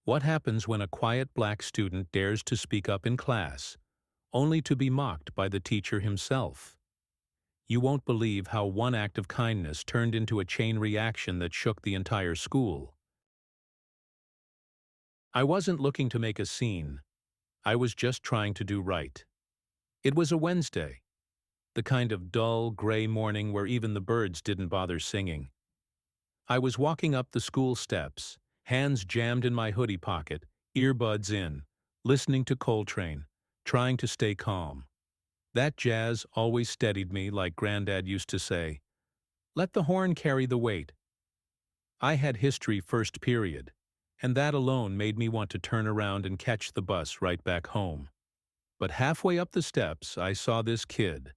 What happens when a quiet black student dares to speak up in class, only to be mocked by the teacher himself? You won't believe how one act of kindness turned into a chain reaction that shook the entire school. I wasn't looking to make a scene. I was just trying to do right. It was a Wednesday, the kind of dull, gray morning where even the birds didn't bother singing. I was walking up the school steps, hands jammed in my hoodie pocket, earbuds in, listening to Coltrane, trying to stay calm. That jazz always steadied me, like Granddad used to say. Let the horn carry the weight. I had history first period, and that alone made me want to turn around and catch the bus right back home. But halfway up the steps, I saw this kid,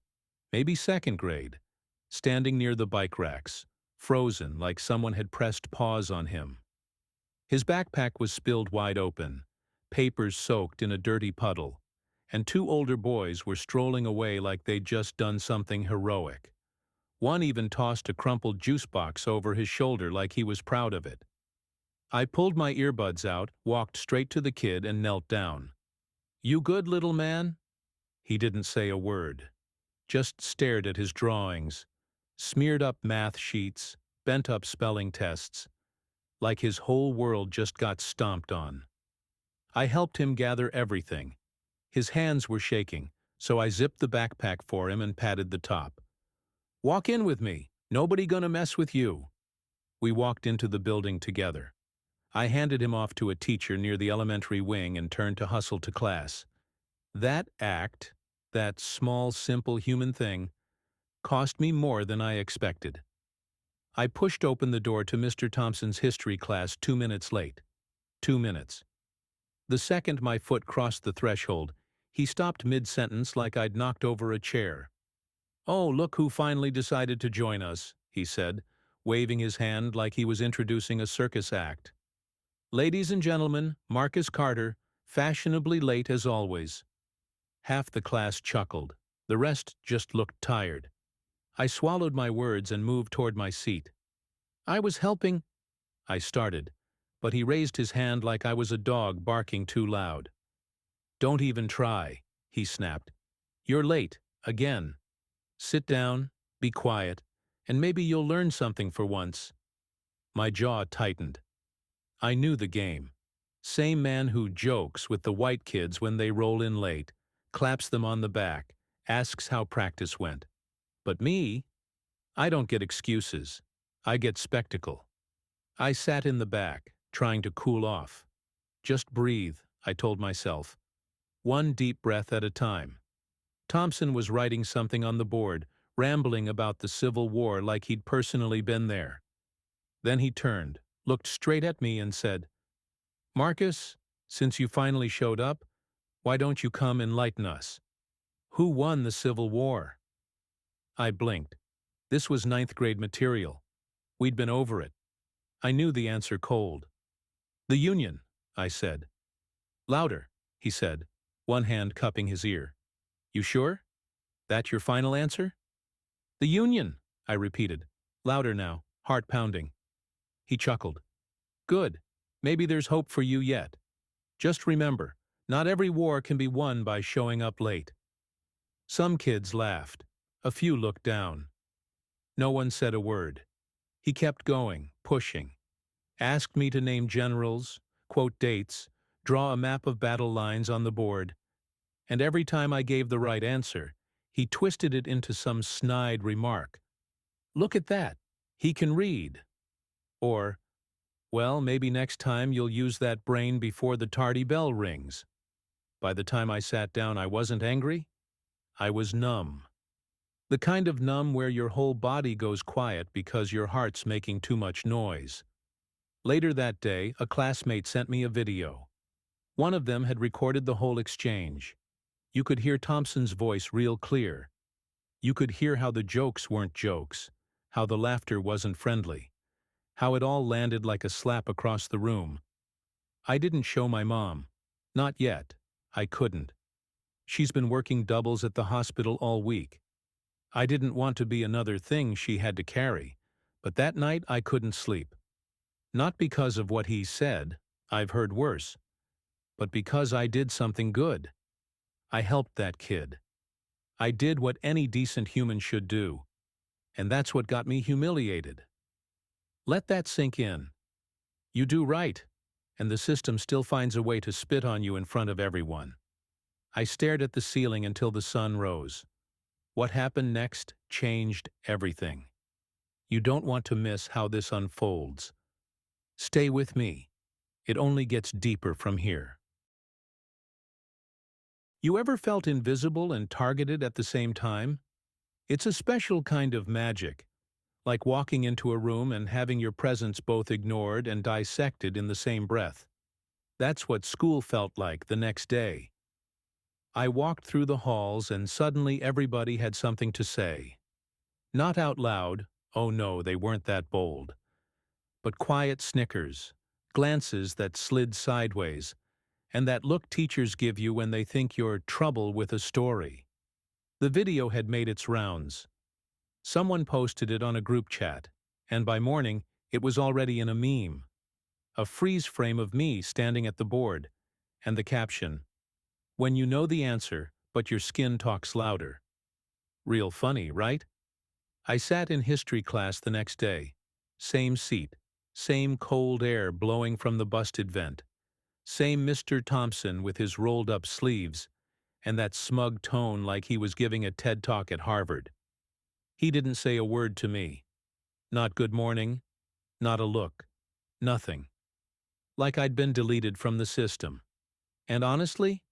maybe second grade, standing near the bike racks, frozen like someone had pressed pause on him. His backpack was spilled wide open, papers soaked in a dirty puddle, and two older boys were strolling away like they'd just done something heroic. One even tossed a crumpled juice box over his shoulder like he was proud of it. I pulled my earbuds out, walked straight to the kid, and knelt down. "You good, little man?" He didn't say a word, just stared at his drawings, smeared up math sheets, bent up spelling tests, like his whole world just got stomped on. I helped him gather everything. His hands were shaking, so I zipped the backpack for him and patted the top. "Walk in with me. Nobody gonna mess with you." We walked into the building together. I handed him off to a teacher near the elementary wing and turned to hustle to class. That act, that small, simple human thing, cost me more than I expected. I pushed open the door to Mr. Thompson's history class 2 minutes late. 2 minutes. The second my foot crossed the threshold, he stopped mid-sentence like I'd knocked over a chair. "Oh, look who finally decided to join us," he said, waving his hand like he was introducing a circus act. "Ladies and gentlemen, Marcus Carter, fashionably late as always." Half the class chuckled. The rest just looked tired. I swallowed my words and moved toward my seat. "I was helping," I started, but he raised his hand like I was a dog barking too loud. "Don't even try," he snapped. "You're late, again. Sit down, be quiet, and maybe you'll learn something for once." My jaw tightened. I knew the game. Same man who jokes with the white kids when they roll in late, claps them on the back, asks how practice went. But me? I don't get excuses. I get spectacle. I sat in the back, trying to cool off. Just breathe, I told myself. One deep breath at a time. Thompson was writing something on the board, rambling about the Civil War like he'd personally been there. Then he turned, looked straight at me and said, "Marcus, since you finally showed up, why don't you come enlighten us? Who won the Civil War?" I blinked. This was 9th grade material. We'd been over it. I knew the answer cold. "The Union," I said. "Louder," he said, one hand cupping his ear. "You sure? That your final answer?" "The Union," I repeated, louder now, heart pounding. He chuckled. "Good. Maybe there's hope for you yet. Just remember, not every war can be won by showing up late." Some kids laughed. A few looked down. No one said a word. He kept going, pushing. Asked me to name generals, quote dates, draw a map of battle lines on the board. And every time I gave the right answer, he twisted it into some snide remark. "Look at that. He can read." Or, "Well, maybe next time you'll use that brain before the tardy bell rings." By the time I sat down, I wasn't angry. I was numb. The kind of numb where your whole body goes quiet because your heart's making too much noise. Later that day, a classmate sent me a video. One of them had recorded the whole exchange. You could hear Thompson's voice real clear. You could hear how the jokes weren't jokes, how the laughter wasn't friendly, how it all landed like a slap across the room. I didn't show my mom. Not yet. I couldn't. She's been working doubles at the hospital all week. I didn't want to be another thing she had to carry, but that night I couldn't sleep. Not because of what he said. I've heard worse. But because I did something good. I helped that kid. I did what any decent human should do. And that's what got me humiliated. Let that sink in. You do right, and the system still finds a way to spit on you in front of everyone. I stared at the ceiling until the sun rose. What happened next changed everything. You don't want to miss how this unfolds. Stay with me. It only gets deeper from here. You ever felt invisible and targeted at the same time? It's a special kind of magic, like walking into a room and having your presence both ignored and dissected in the same breath. That's what school felt like the next day. I walked through the halls and suddenly everybody had something to say. Not out loud, oh no, they weren't that bold, but quiet snickers, glances that slid sideways, and that look teachers give you when they think you're trouble with a story. The video had made its rounds. Someone posted it on a group chat, and by morning, it was already in a meme. A freeze frame of me standing at the board, and the caption, "When you know the answer, but your skin talks louder." Real funny, right? I sat in history class the next day. Same seat, same cold air blowing from the busted vent, same Mr. Thompson with his rolled-up sleeves, and that smug tone like he was giving a TED Talk at Harvard. He didn't say a word to me. Not good morning, not a look, nothing. Like I'd been deleted from the system. And honestly,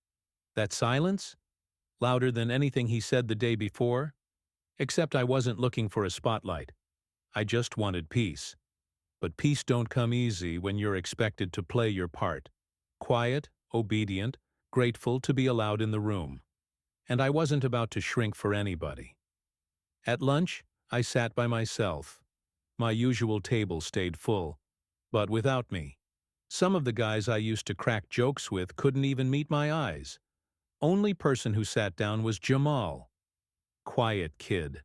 that silence, louder than anything he said the day before, except I wasn't looking for a spotlight. I just wanted peace. But peace don't come easy when you're expected to play your part. Quiet, obedient, grateful to be allowed in the room. And I wasn't about to shrink for anybody. At lunch, I sat by myself. My usual table stayed full, but without me. Some of the guys I used to crack jokes with couldn't even meet my eyes. Only person who sat down was Jamal. Quiet kid,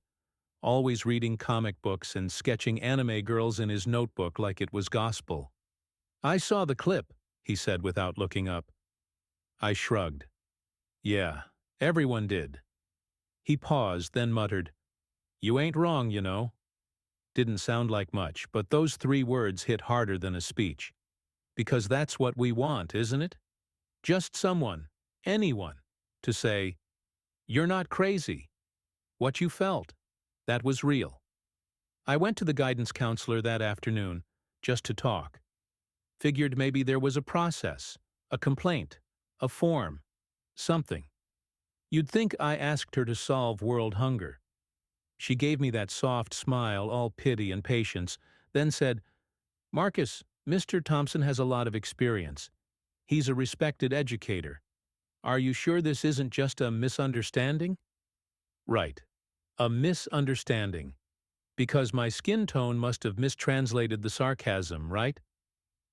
always reading comic books and sketching anime girls in his notebook like it was gospel. "I saw the clip," he said without looking up. I shrugged. "Yeah, everyone did." He paused, then muttered, "You ain't wrong, you know." Didn't sound like much, but those 3 words hit harder than a speech. Because that's what we want, isn't it? Just someone, anyone, to say, "You're not crazy. What you felt, that was real." I went to the guidance counselor that afternoon, just to talk. Figured maybe there was a process, a complaint, a form, something. You'd think I asked her to solve world hunger. She gave me that soft smile, all pity and patience, then said, "Marcus, Mr. Thompson has a lot of experience. He's a respected educator. Are you sure this isn't just a misunderstanding?" Right. A misunderstanding. Because my skin tone must have mistranslated the sarcasm, right?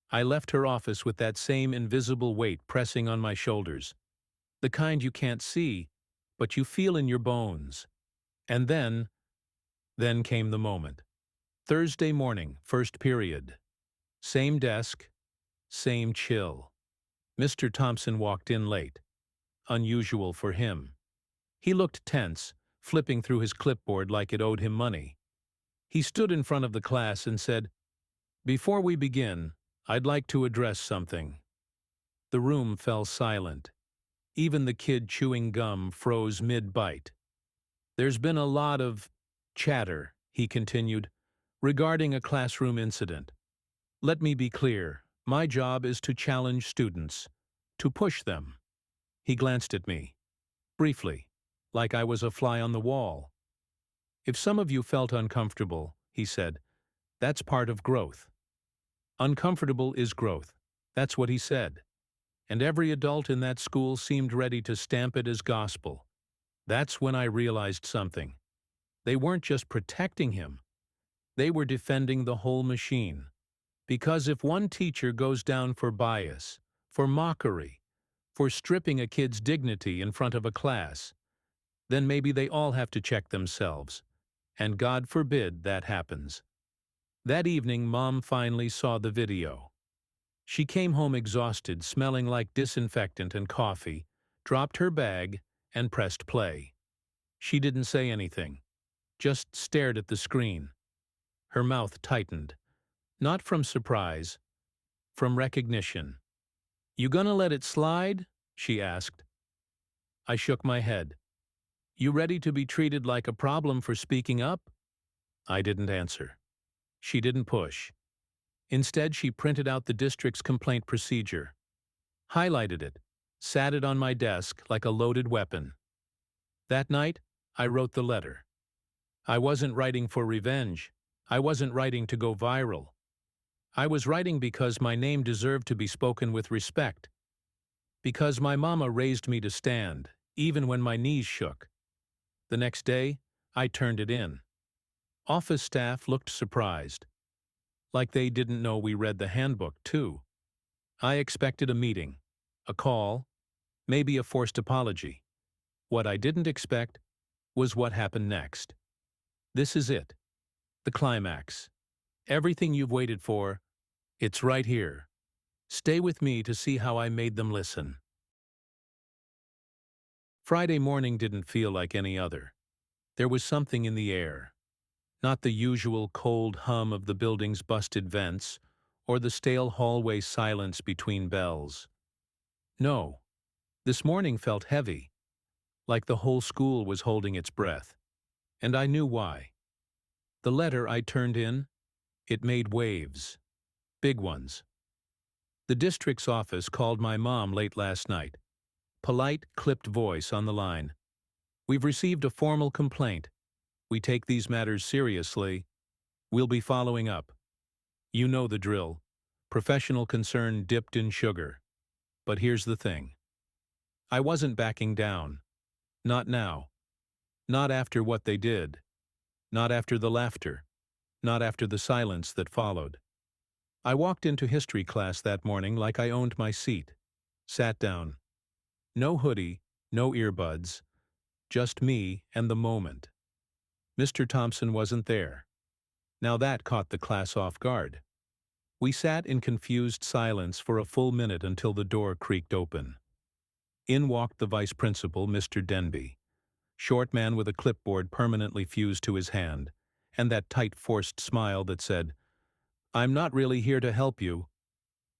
I left her office with that same invisible weight pressing on my shoulders. The kind you can't see, but you feel in your bones. And then came the moment. Thursday morning, first period. Same desk, same chill. Mr. Thompson walked in late. Unusual for him. He looked tense, flipping through his clipboard like it owed him money. He stood in front of the class and said, "Before we begin, I'd like to address something." The room fell silent. Even the kid chewing gum froze mid-bite. "There's been a lot of chatter," he continued, "regarding a classroom incident. Let me be clear, my job is to challenge students, to push them." He glanced at me, briefly, like I was a fly on the wall. "If some of you felt uncomfortable," he said, "that's part of growth. Uncomfortable is growth." That's what he said. And every adult in that school seemed ready to stamp it as gospel. That's when I realized something. They weren't just protecting him. They were defending the whole machine. Because if one teacher goes down for bias, for mockery, for stripping a kid's dignity in front of a class, then maybe they all have to check themselves. And God forbid that happens. That evening, Mom finally saw the video. She came home exhausted, smelling like disinfectant and coffee, dropped her bag, and pressed play. She didn't say anything, just stared at the screen. Her mouth tightened, not from surprise, from recognition. "You gonna let it slide?" she asked. I shook my head. "You ready to be treated like a problem for speaking up?" I didn't answer. She didn't push. Instead, she printed out the district's complaint procedure, highlighted it, sat it on my desk like a loaded weapon. That night, I wrote the letter. I wasn't writing for revenge. I wasn't writing to go viral. I was writing because my name deserved to be spoken with respect. Because my mama raised me to stand, even when my knees shook. The next day, I turned it in. Office staff looked surprised, like they didn't know we read the handbook, too. I expected a meeting, a call, maybe a forced apology. What I didn't expect was what happened next. This is it. The climax. Everything you've waited for, it's right here. Stay with me to see how I made them listen. Friday morning didn't feel like any other. There was something in the air. Not the usual cold hum of the building's busted vents or the stale hallway silence between bells. No, this morning felt heavy, like the whole school was holding its breath. And I knew why. The letter I turned in, it made waves. Big ones. The district's office called my mom late last night. Polite, clipped voice on the line. "We've received a formal complaint. We take these matters seriously. We'll be following up. You know the drill. Professional concern dipped in sugar. But here's the thing. I wasn't backing down. Not now. Not after what they did. Not after the laughter. Not after the silence that followed. I walked into history class that morning like I owned my seat. Sat down. No hoodie, no earbuds. Just me and the moment. Mr. Thompson wasn't there. Now that caught the class off guard. We sat in confused silence for a full minute until the door creaked open. In walked the vice principal, Mr. Denby. Short man with a clipboard permanently fused to his hand, and that tight forced smile that said, "I'm not really here to help you."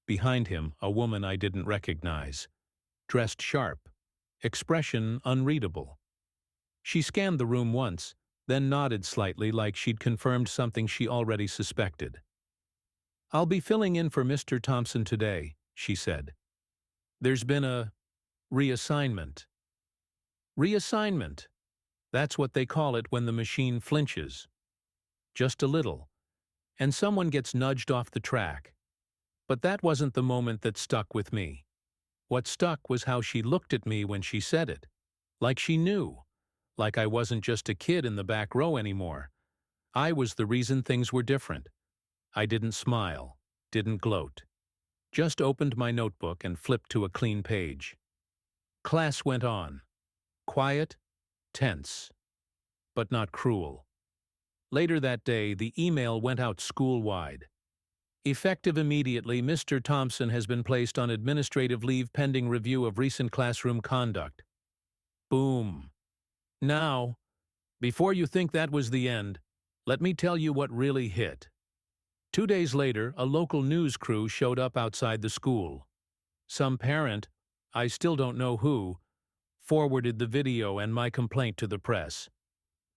Behind him, a woman I didn't recognize. Dressed sharp. Expression unreadable. She scanned the room once, then nodded slightly like she'd confirmed something she already suspected. "I'll be filling in for Mr. Thompson today," she said. "There's been a reassignment." Reassignment. That's what they call it when the machine flinches. Just a little. And someone gets nudged off the track. But that wasn't the moment that stuck with me. What stuck was how she looked at me when she said it. Like she knew. Like I wasn't just a kid in the back row anymore. I was the reason things were different. I didn't smile, didn't gloat. Just opened my notebook and flipped to a clean page. Class went on. Quiet, tense, but not cruel. Later that day, the email went out school-wide. "Effective immediately, Mr. Thompson has been placed on administrative leave pending review of recent classroom conduct." Boom. Now, before you think that was the end, let me tell you what really hit. 2 days later, a local news crew showed up outside the school. Some parent, I still don't know who, forwarded the video and my complaint to the press.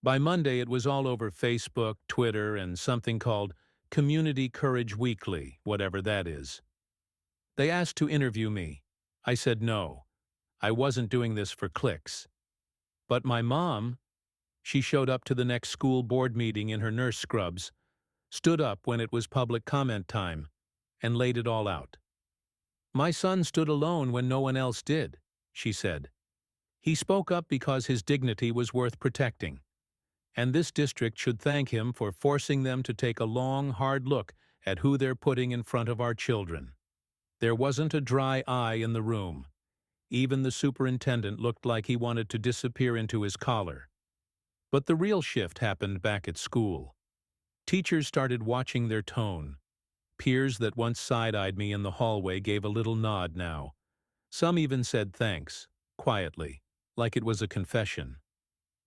By Monday, it was all over Facebook, Twitter, and something called Community Courage Weekly, whatever that is. They asked to interview me. I said no. I wasn't doing this for clicks. But my mom, she showed up to the next school board meeting in her nurse scrubs, stood up when it was public comment time, and laid it all out. "My son stood alone when no one else did," she said. "He spoke up because his dignity was worth protecting. And this district should thank him for forcing them to take a long, hard look at who they're putting in front of our children." There wasn't a dry eye in the room. Even the superintendent looked like he wanted to disappear into his collar. But the real shift happened back at school. Teachers started watching their tone. Peers that once side-eyed me in the hallway gave a little nod now. Some even said thanks, quietly, like it was a confession.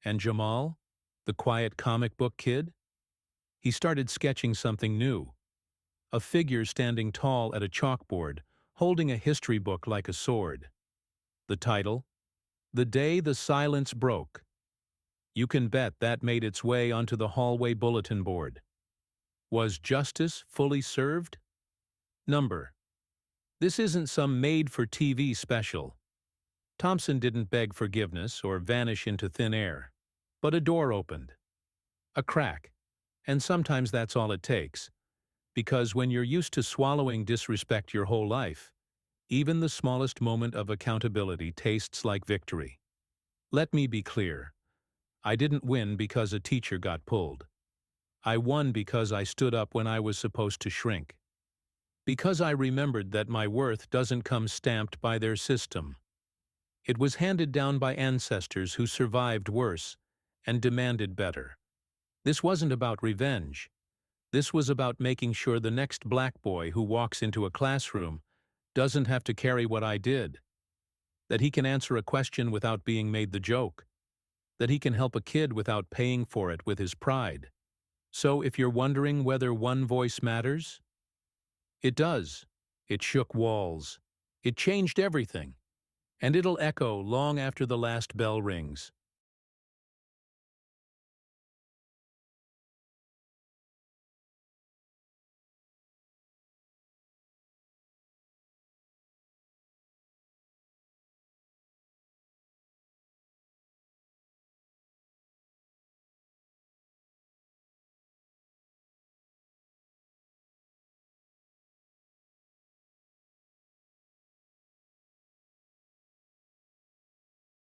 And Jamal, the quiet comic book kid? He started sketching something new. A figure standing tall at a chalkboard, holding a history book like a sword. The title? The Day the Silence Broke. You can bet that made its way onto the hallway bulletin board. Was justice fully served? Number. This isn't some made-for-TV special. Thompson didn't beg forgiveness or vanish into thin air. But a door opened. A crack. And sometimes that's all it takes. Because when you're used to swallowing disrespect your whole life, even the smallest moment of accountability tastes like victory. Let me be clear. I didn't win because a teacher got pulled. I won because I stood up when I was supposed to shrink. Because I remembered that my worth doesn't come stamped by their system. It was handed down by ancestors who survived worse and demanded better. This wasn't about revenge. This was about making sure the next black boy who walks into a classroom doesn't have to carry what I did. That he can answer a question without being made the joke. That he can help a kid without paying for it with his pride. So if you're wondering whether one voice matters, it does. It shook walls. It changed everything. And it'll echo long after the last bell rings.